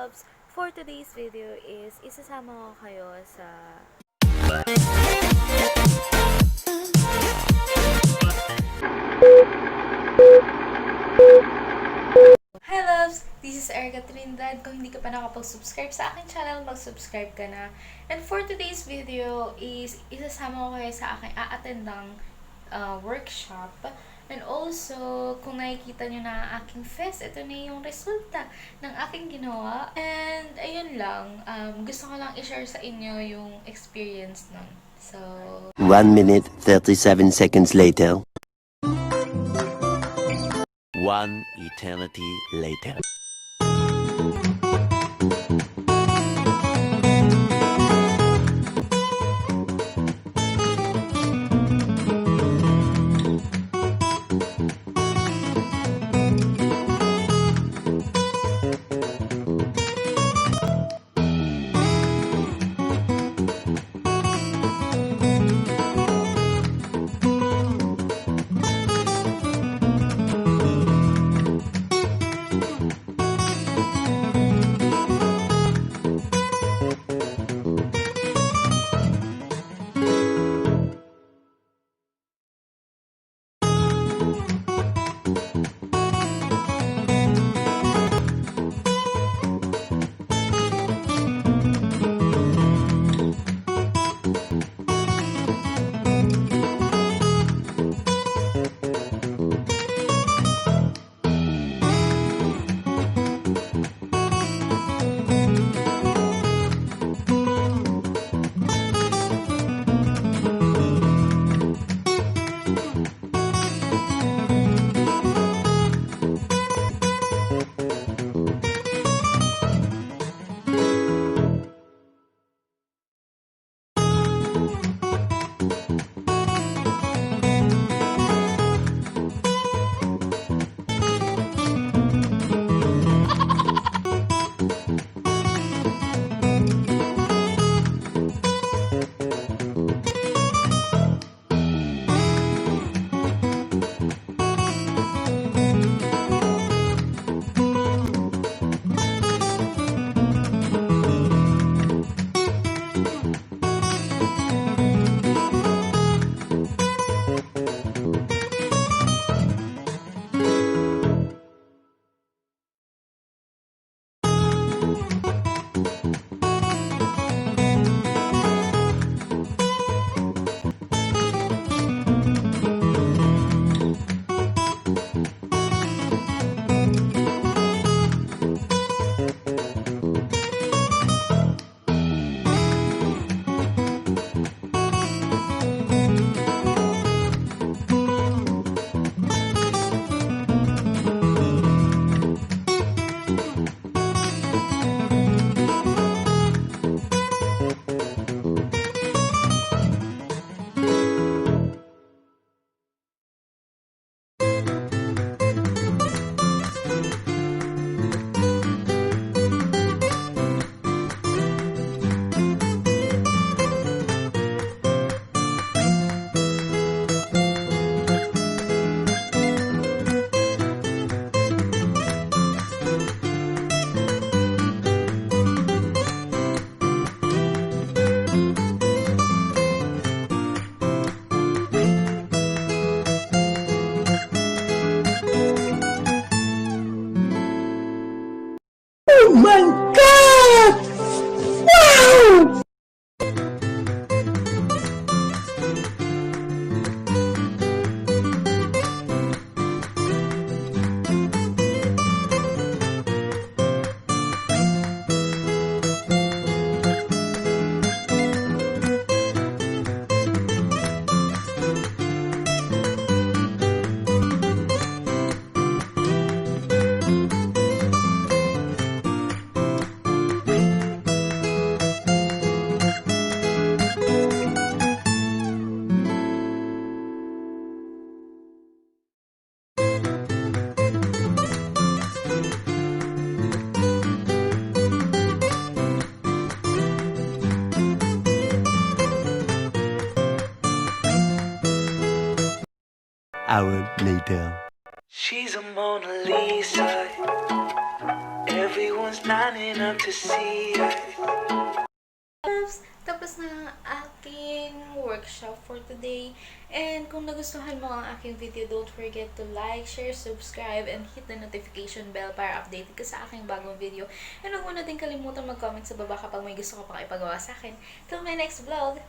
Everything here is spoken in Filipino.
loves! For today's video is isasama ko kayo sa Hi loves! This is Trinidad. Kung hindi ka pa nakapag-subscribe sa aking channel, mag-subscribe ka na. And for today's video is isasama ko kayo sa aking a-attendang workshop. And also, kung nakikita nyo na ang aking fest, ito na yung resulta ng aking ginawa. And ayun lang, gusto ko lang i-share sa inyo yung experience nun. So, 1 minute 37 seconds later. 1 eternity later. Oh my God! Wow! Hour later. She's a Mona Lisa. Everyone's lining up to see it. Loves, tapos na ang aking workshop for today. And kung nagustuhan mo ang aking video, don't forget to like, share, subscribe, and hit the notification bell para updated ka sa aking bagong video. And huwag mo na din kalimutan mag-comment sa baba kapag may gusto ka pang ipagawa sa akin. Till my next vlog!